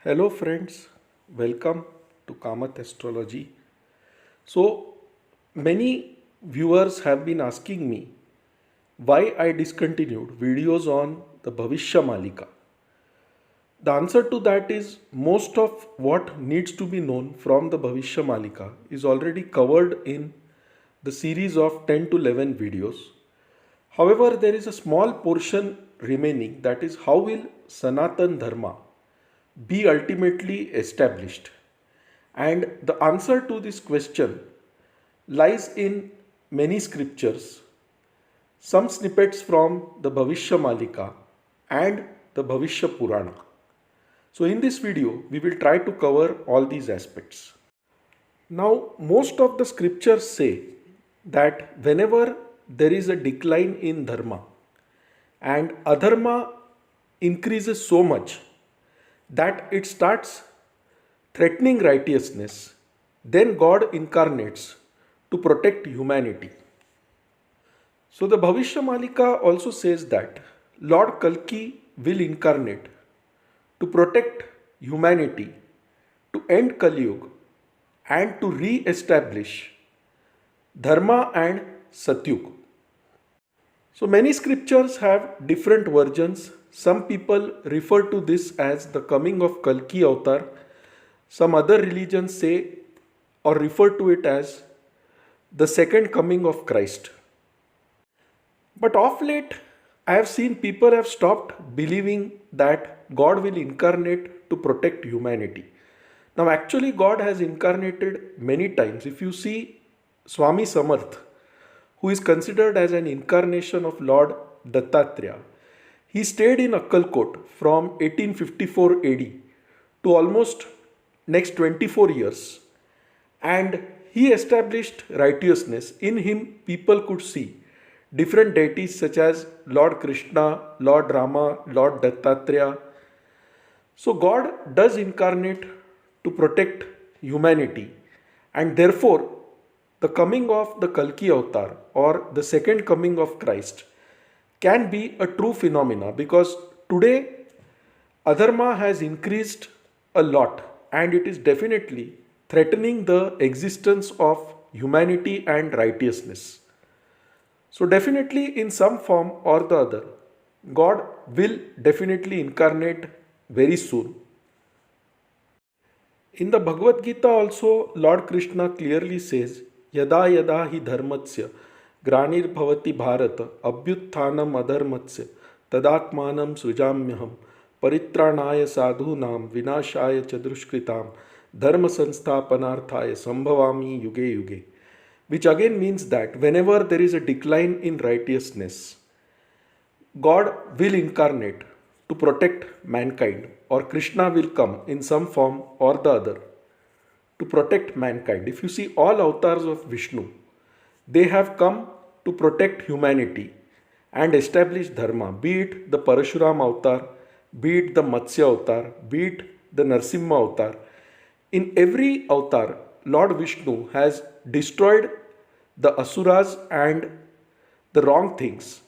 Hello friends, welcome to Kamath Astrology. So many viewers have been asking me why I discontinued videos on the Bhavishya Malika. The answer to that is most of what needs to be known from the Bhavishya Malika is already covered in the series of 10 to 11 videos. However, there is a small portion remaining, that is how will Sanatan Dharma be ultimately established? And the answer to this question lies in many scriptures, some snippets from the Bhavishya Malika and the Bhavishya Purana. So in this video, we will try to cover all these aspects. Now, most of the scriptures say that whenever there is a decline in dharma and adharma increases so much that it starts threatening righteousness, then God incarnates to protect humanity. So the Bhavishya Malika also says that Lord Kalki will incarnate to protect humanity, to end Kali Yuga and to re-establish Dharma and Satyug. So many scriptures have different versions. Some people refer to this as the coming of Kalki Avatar. Some other religions say or refer to it as the second coming of Christ. But of late, I have seen people have stopped believing that God will incarnate to protect humanity. Now actually God has incarnated many times. If you see Swami Samarth, who is considered as an incarnation of Lord Dattatreya, he stayed in Akkalkot from 1854 AD to almost next 24 years, and he established righteousness. In him people could see different deities such as Lord Krishna, Lord Rama, Lord Dattatreya. So God does incarnate to protect humanity, and therefore the coming of the Kalki Avatar or the second coming of Christ can be a true phenomena, because today adharma has increased a lot and it is definitely threatening the existence of humanity and righteousness. So definitely in some form or the other, God will definitely incarnate very soon. In the Bhagavad Gita also, Lord Krishna clearly says, Yada yada hi dharmatsya granir bhavati bharata abhyutthanam adharmatsya tadatmanam sujamyaham paritranaya sadhunam vinashaya chadushkritam dharma sansthapanarthaya sambhavami yuge yuge. Which again means that whenever there is a decline in righteousness, God will incarnate to protect mankind, or Krishna will come in some form or the other to protect mankind. If you see all avatars of Vishnu, they have come to protect humanity and establish dharma, be it the Parashuram avatar, be it the Matsya avatar, be it the Narsimha avatar. In every avatar, Lord Vishnu has destroyed the Asuras and the wrong things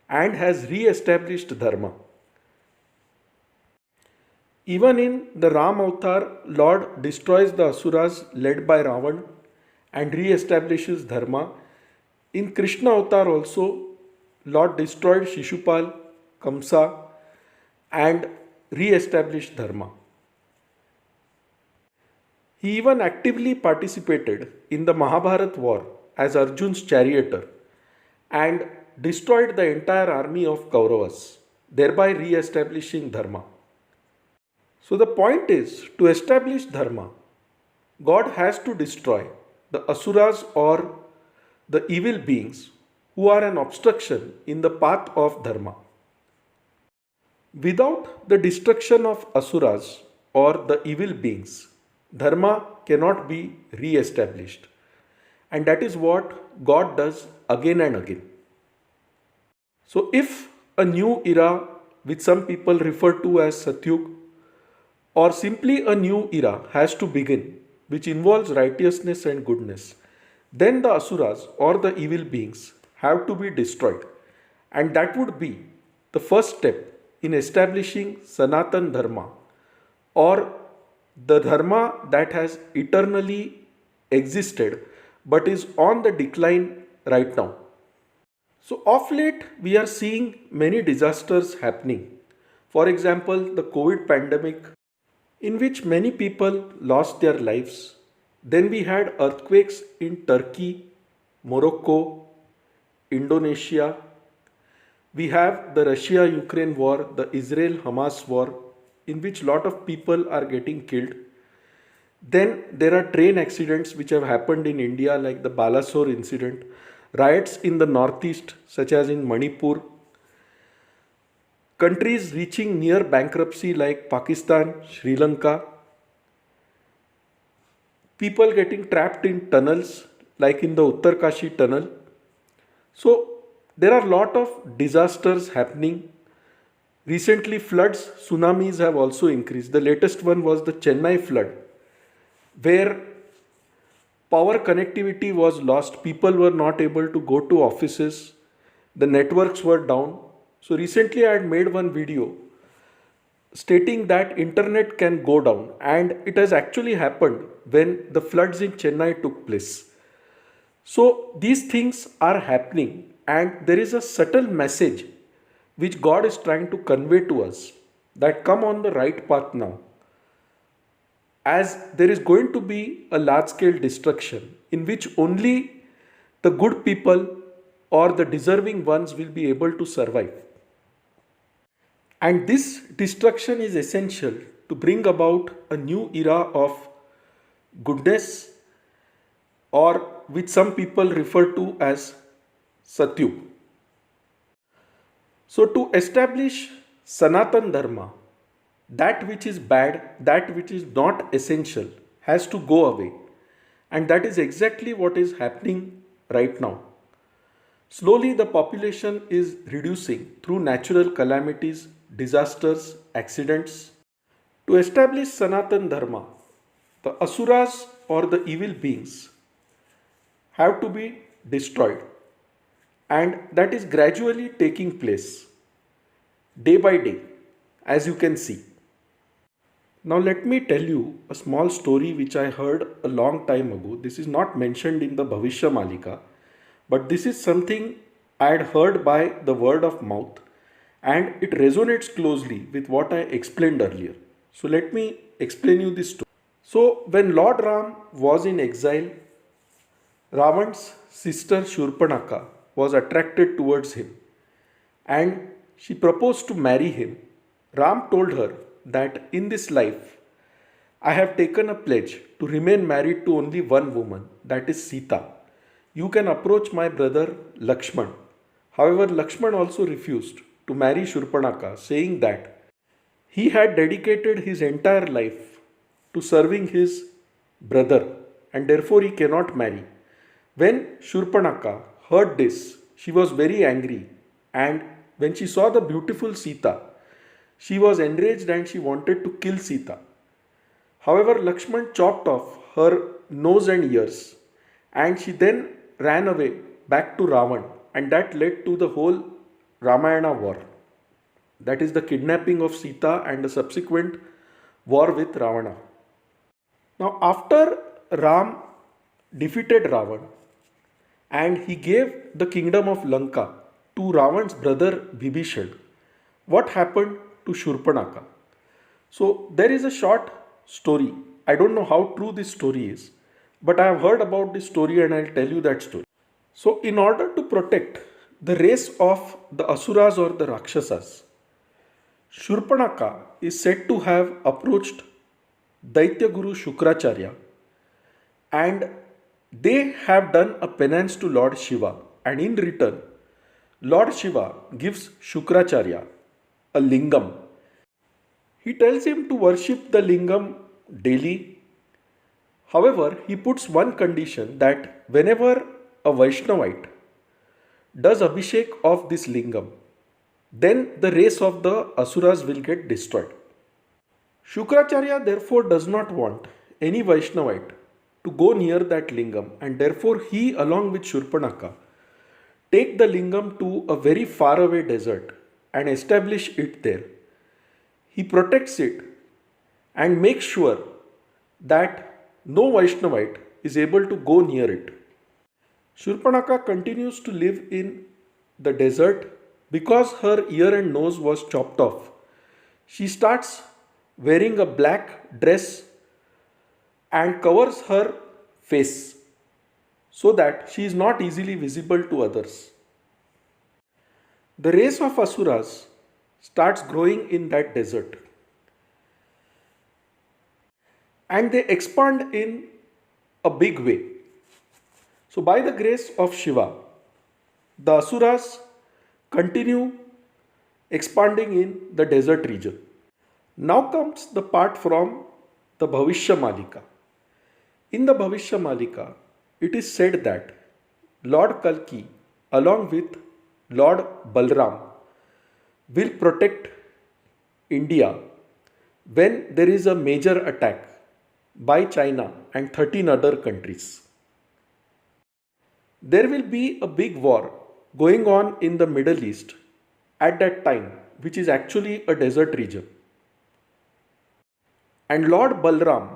and has re-established dharma. Even in the Ram avatar, Lord destroys the Asuras led by Ravan and re-establishes dharma. In Krishna avatar also, Lord destroyed Shishupal, Kamsa and re-established dharma. He even actively participated in the Mahabharat war as Arjun's charioteer and destroyed the entire army of Kauravas, thereby re-establishing dharma. So the point is, to establish dharma, God has to destroy the asuras or the evil beings who are an obstruction in the path of dharma. Without the destruction of asuras or the evil beings, dharma cannot be re-established. And that is what God does again and again. So if a new era, which some people refer to as Satyug, or simply a new era has to begin, which involves righteousness and goodness, then the asuras or the evil beings have to be destroyed. And that would be the first step in establishing Sanatan Dharma or the dharma that has eternally existed but is on the decline right now. So, of late, we are seeing many disasters happening. For example, the COVID pandemic, in which many people lost their lives. Then we had earthquakes in Turkey, Morocco, Indonesia. We have the Russia Ukraine war, the Israel Hamas war, in which lot of people are getting killed. Then there are train accidents which have happened in India, like the Balasore incident, riots in the northeast, such as in Manipur, countries reaching near bankruptcy like Pakistan, Sri Lanka, people getting trapped in tunnels like in the Uttarkashi tunnel. So there are a lot of disasters happening. Recently, floods, tsunamis have also increased. The latest one was the Chennai flood, where power connectivity was lost. People were not able to go to offices. The networks were down. So recently I had made one video stating that internet can go down, and it has actually happened when the floods in Chennai took place. So these things are happening, and there is a subtle message which God is trying to convey to us, that come on the right path now, as there is going to be a large scale destruction in which only the good people or the deserving ones will be able to survive. And this destruction is essential to bring about a new era of goodness, or which some people refer to as Satyug. So, to establish Sanatan Dharma, that which is bad, that which is not essential, has to go away. And that is exactly what is happening right now. Slowly, the population is reducing through natural calamities, disasters, accidents. To establish Sanatan Dharma, the Asuras or the evil beings have to be destroyed, and that is gradually taking place day by day, as you can see. Now, let me tell you a small story which I heard a long time ago. This is not mentioned in the Bhavishya Malika, but this is something I had heard by the word of mouth, and it resonates closely with what I explained earlier. So, let me explain you this story. So, when Lord Ram was in exile, Ravan's sister Shurpanakha was attracted towards him, and she proposed to marry him. Ram told her that in this life I have taken a pledge to remain married to only one woman, that is Sita. You can approach my brother Lakshman. However, Lakshman also refused to marry Shurpanakha, saying that he had dedicated his entire life to serving his brother, and therefore he cannot marry. When Shurpanakha heard this, she was very angry, and when she saw the beautiful Sita, she was enraged and she wanted to kill Sita. However, Lakshman chopped off her nose and ears, and she then ran away back to Ravan, and that led to the whole Ramayana war. That is the kidnapping of Sita and the subsequent war with Ravana. Now, after Ram defeated Ravan and he gave the kingdom of Lanka to Ravan's brother Vibhishan, what happened to Shurpanakha? So, there is a short story. I don't know how true this story is, but I have heard about this story and I'll tell you that story. So, in order to protect the race of the Asuras or the Rakshasas, Shurpanakha is said to have approached Daitya Guru Shukracharya, and they have done a penance to Lord Shiva, and in return, Lord Shiva gives Shukracharya a lingam. He tells him to worship the lingam daily. However, he puts one condition, that whenever a Vaishnavite does abhishek of this lingam, then the race of the Asuras will get destroyed. Shukracharya therefore does not want any Vaishnavite to go near that lingam, and therefore he, along with Shurpanakha, take the lingam to a very faraway desert and establish it there. He protects it and makes sure that no Vaishnavite is able to go near it. Shurpanaka continues to live in the desert because her ear and nose was chopped off. She starts wearing a black dress and covers her face so that she is not easily visible to others. The race of Asuras starts growing in that desert and they expand in a big way. So, by the grace of Shiva, the Asuras continue expanding in the desert region. Now comes the part from the Bhavishya Malika. In the Bhavishya Malika, it is said that Lord Kalki, along with Lord Balram, will protect India when there is a major attack by China and 13 other countries. There will be a big war going on in the Middle East at that time, which is actually a desert region. And Lord Balram,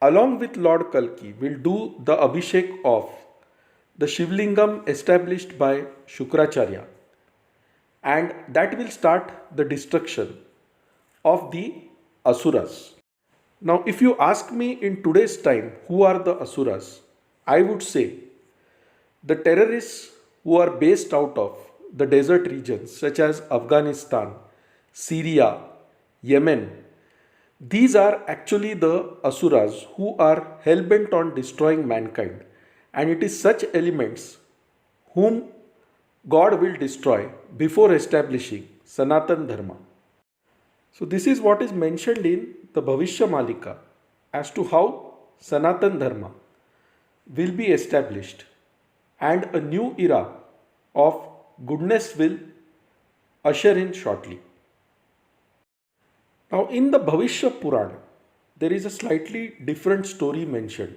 along with Lord Kalki, will do the Abhishek of the Shivlingam established by Shukracharya, and that will start the destruction of the Asuras. Now, if you ask me in today's time who are the Asuras, I would say the terrorists who are based out of the desert regions such as Afghanistan, Syria, Yemen, these are actually the Asuras who are hell-bent on destroying mankind, and it is such elements whom God will destroy before establishing Sanatan Dharma. So this is what is mentioned in the Bhavishya Malika as to how Sanatan Dharma will be established and a new era of goodness will usher in shortly. Now in the Bhavishya Purana, there is a slightly different story mentioned.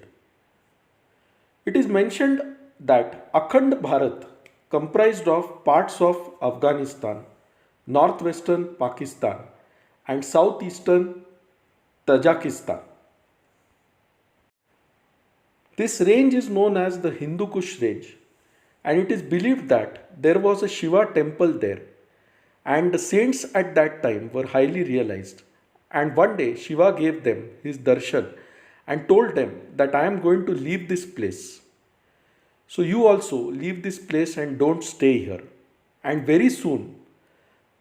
It is mentioned that Akhand Bharat, comprised of parts of Afghanistan, northwestern Pakistan, and southeastern Tajikistan. This range is known as the Hindu Kush range, and it is believed that there was a Shiva temple there, and the saints at that time were highly realized. And one day Shiva gave them his darshan and told them that I am going to leave this place. So you also leave this place and don't stay here. And very soon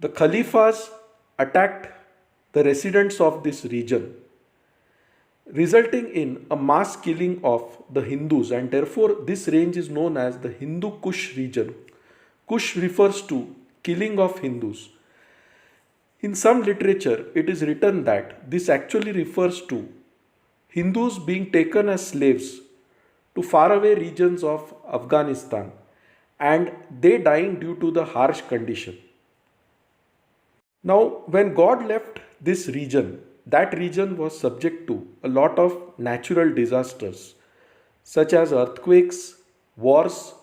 the Khalifas attacked the residents of this region, resulting in a mass killing of the Hindus, and therefore this range is known as the Hindu Kush region. Kush refers to killing of Hindus. In some literature, it is written that this actually refers to Hindus being taken as slaves to faraway regions of Afghanistan and they dying due to the harsh condition. Now, when God left this region, that region was subject to a lot of natural disasters such as earthquakes, wars,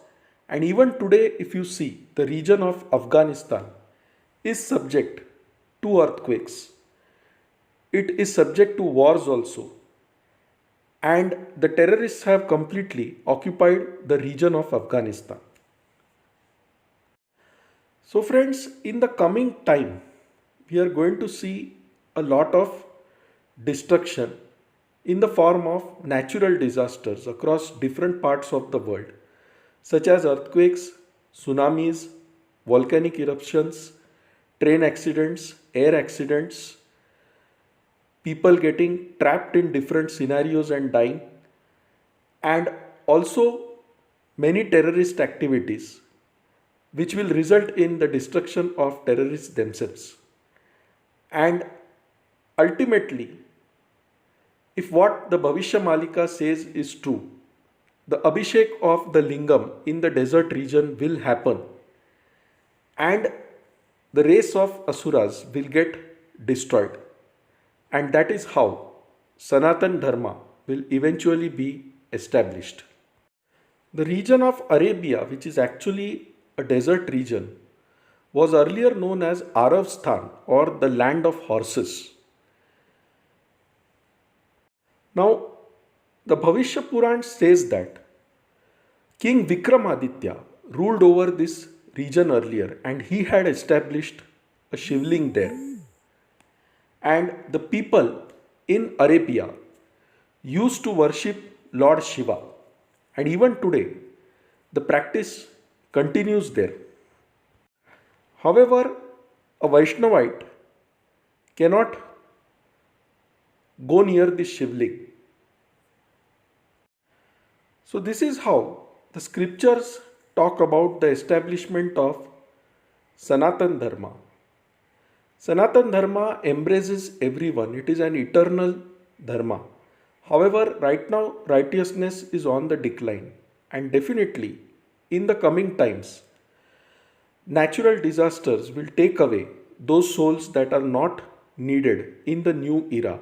and even today, if you see, the region of Afghanistan is subject to earthquakes. It is subject to wars also. And the terrorists have completely occupied the region of Afghanistan. So friends, in the coming time, we are going to see a lot of destruction in the form of natural disasters across different parts of the world, such as earthquakes, tsunamis, volcanic eruptions, train accidents, air accidents, people getting trapped in different scenarios and dying, and also many terrorist activities which will result in the destruction of terrorists themselves. And ultimately, if what the Bhavishya Malika says is true, the Abhishek of the Lingam in the desert region will happen and the race of Asuras will get destroyed. And that is how Sanatan Dharma will eventually be established. The region of Arabia, which is actually a desert region, was earlier known as Aravstan or the land of horses. Now, the Bhavishya Purana says that King Vikramaditya ruled over this region earlier and he had established a shivling there. And the people in Arabia used to worship Lord Shiva. And even today, the practice continues there. However, a Vaishnavite cannot go near this shivling. So, this is how the scriptures talk about the establishment of Sanatan Dharma. Sanatan Dharma embraces everyone, it is an eternal Dharma. However, right now, righteousness is on the decline, and definitely in the coming times, natural disasters will take away those souls that are not needed in the new era.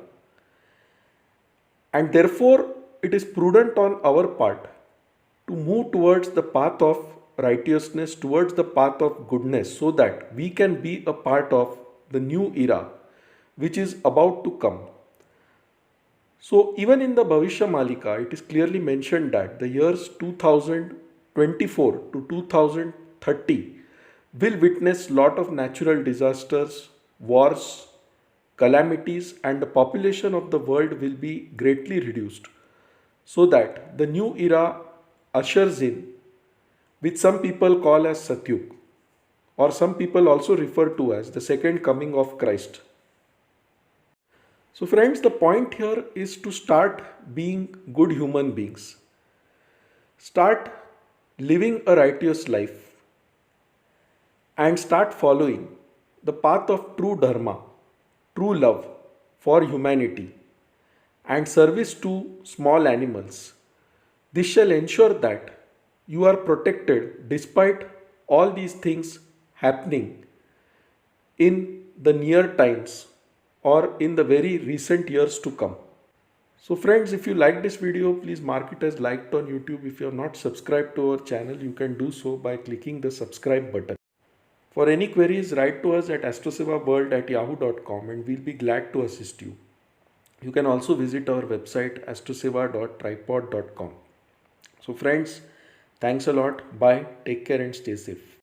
And therefore, it is prudent on our part to move towards the path of righteousness, towards the path of goodness, so that we can be a part of the new era which is about to come. So, even in the Bhavishya Malika, it is clearly mentioned that the years 2024 to 2030 will witness lot of natural disasters, wars, calamities, and the population of the world will be greatly reduced, so that the new era ushers in, which some people call as Satyug, or some people also refer to as the second coming of Christ. So, friends, the point here is to start being good human beings. Start living a righteous life and start following the path of true Dharma, true love for humanity, and service to small animals. This shall ensure that you are protected despite all these things happening in the near times or in the very recent years to come. So friends, if you like this video, please mark it as liked on YouTube. If you are not subscribed to our channel, you can do so by clicking the subscribe button. For any queries, write to us at astrosevaworld@yahoo.com and we'll be glad to assist you. You can also visit our website astroseva.tripod.com. So friends, thanks a lot. Bye. Take care and stay safe.